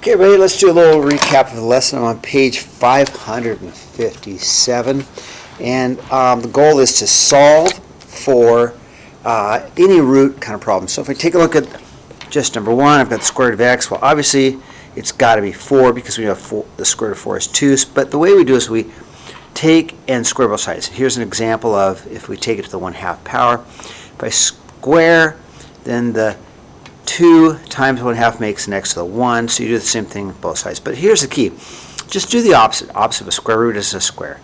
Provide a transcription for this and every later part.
Okay, everybody, let's do a little recap of the lesson. I'm on page 557, and the goal is to solve for any root kind of problem. So if I take a look at just number one, I've got the square root of x. Well, obviously, it's got to be 4 because we have the square root of 4 is 2. But the way we do is we take and square both sides. Here's an example of if we take it to the 1/2 power. If I square, then the 2 times 1/2 makes an x to the 1, so you do the same thing with both sides. But here's the key. Just do the opposite. Opposite of a square root is a square.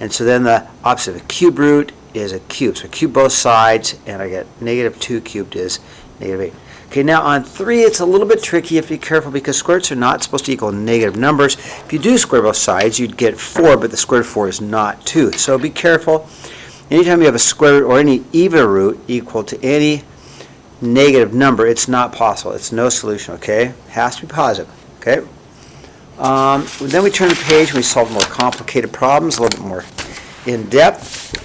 And so then the opposite of a cube root is a cube. So I cube both sides, and I get -2 cubed is -8. Okay, now on 3, it's a little bit tricky. You have to be careful because square roots are not supposed to equal negative numbers. If you do square both sides, you'd get 4, but the square root of 4 is not 2. So be careful. Anytime you have a square root or any even root equal to any negative number, it's not possible. It's no solution, okay? It has to be positive, okay? Then we turn the page and we solve more complicated problems, a little bit more in depth.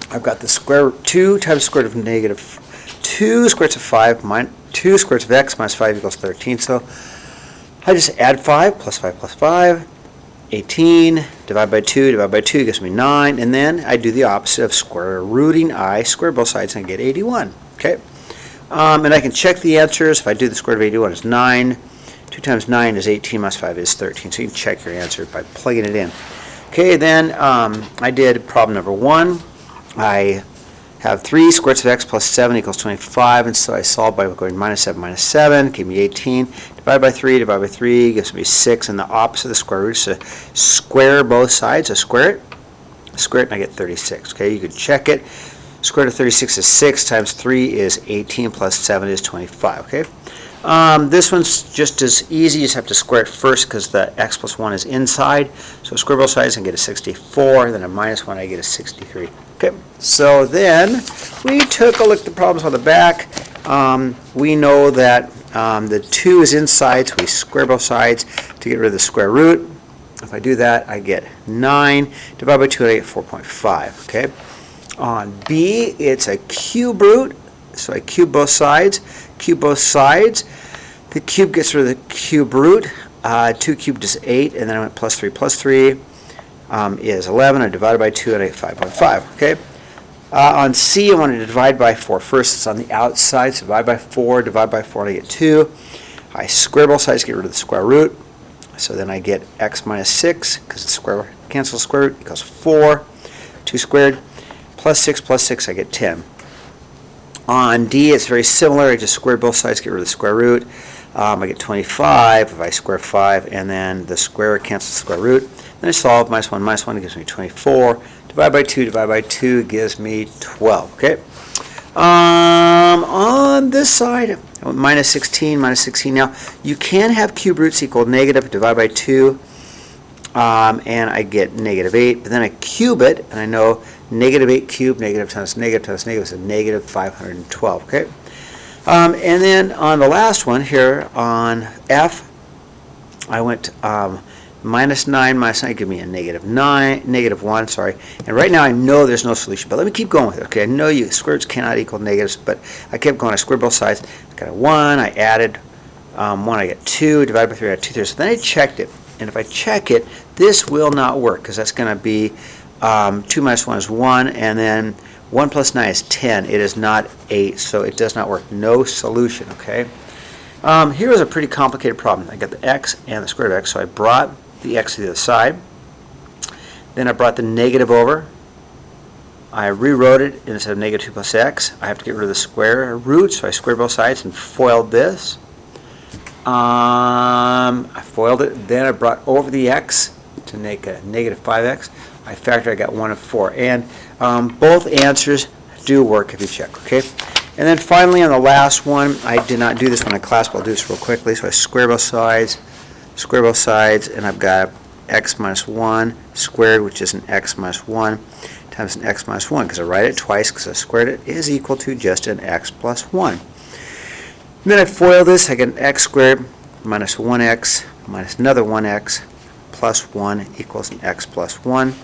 I've got the square root 2 times square root of -2 square roots of 5 minus 2 square roots of x minus 5 equals 13. So I just add 5 plus 5 plus 5, 18, divide by 2 gives me 9, and then I do the opposite of square rooting I, square both sides, and I get 81, okay? And I can check the answers. If I do the square root of 81 is 9. 2 times 9 is 18 minus 5 is 13. So you can check your answer by plugging it in. Okay, then I did problem number 1. I have 3 square roots of x plus 7 equals 25. And so I solved by going minus 7, gave me 18. Divide by 3 gives me 6. And the opposite of the square root is to square both sides. So square it, and I get 36. Okay, you can check it. Square root of 36 is 6 times 3 is 18 plus 7 is 25, okay? This one's just as easy. You just have to square it first because the x plus 1 is inside. So square both sides and get a 64. Then a minus 1, I get a 63. Okay, so then we took a look at the problems on the back. We know that the 2 is inside, so we square both sides to get rid of the square root. If I do that, I get 9. Divide by 2, I get 4.5, okay? On B, it's a cube root, so I cube both sides. Cube both sides. The cube gets rid of the cube root. 2 cubed is 8, and then I went plus 3 is 11. I divided by 2, and I get 5.5, okay? On C, I wanted to divide by 4 first. It's on the outside, so divide by 4, and I get 2. I square both sides, get rid of the square root. So then I get x minus 6, because the square cancels the square root, equals 4. 2 squared. Plus 6, I get 10. On D, it's very similar. I just square both sides, get rid of the square root. I get 25 if I square 5, and then the square cancels the square root. Then I solve minus 1 gives me 24. Divide by 2 gives me 12. Okay. On this side, minus 16. Now, you can have cube roots equal negative. Divide by 2. And I get -8, but then I cube it, and I know -8 cubed, negative times negative is a negative 512, okay? And then on the last one here, on F, I went minus 9 give me a -1, sorry. And right now I know there's no solution, but let me keep going with it, okay? I know square roots cannot equal negatives, but I kept going. I squared both sides. I got a 1, I added 1, I get 2, divided by 3, I got 2/3. So then I checked it. And if I check it, this will not work because that's going to be 2 minus 1 is 1, and then 1 plus 9 is 10. It is not 8, so it does not work. No solution, okay? Here was a pretty complicated problem. I got the x and the square root of x, so I brought the x to the other side. Then I brought the negative over. I rewrote it instead of -2 plus x. I have to get rid of the square root, so I squared both sides and FOILed this. I FOILed it, then I brought over the x to make a -5x. I factored, I got 1 of 4. And both answers do work if you check, okay? And then finally on the last one, I did not do this one in class, but I'll do this real quickly. So I square both sides, and I've got x minus 1 squared, which is an x minus 1, times an x minus 1, because I write it twice because I squared it, is equal to just an x plus 1. And then I FOIL this, I get an x squared minus 1x minus another 1x plus 1 equals an x plus 1.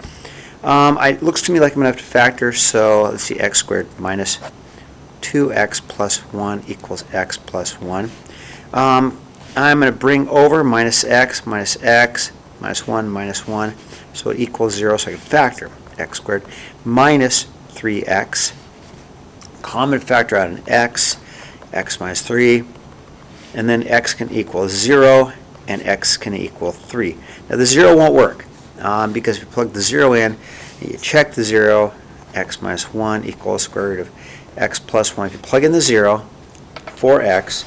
It looks to me like I'm going to have to factor, so let's see, x squared minus 2x plus 1 equals x plus 1. I'm going to bring over minus x, minus 1, so it equals 0, so I can factor x squared minus 3x. Common factor out an x minus 3, and then x can equal 0, and x can equal 3. Now the 0 won't work, because if you plug the 0 in, you check the 0, x minus 1 equals square root of x plus 1. If you plug in the 0, 4x,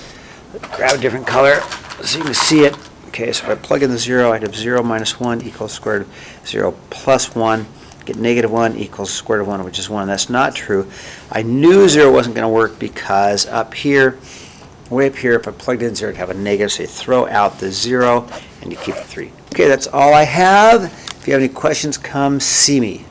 grab a different color so you can see it. Okay, so if I plug in the 0, I'd have 0 minus 1 equals square root of 0 plus 1. Get negative 1 equals square root of 1, which is 1. That's not true. I knew 0 wasn't going to work because up here, way up here, if I plugged in 0, I'd have a negative, so you throw out the 0 and you keep the 3. Okay, that's all I have. If you have any questions, come see me.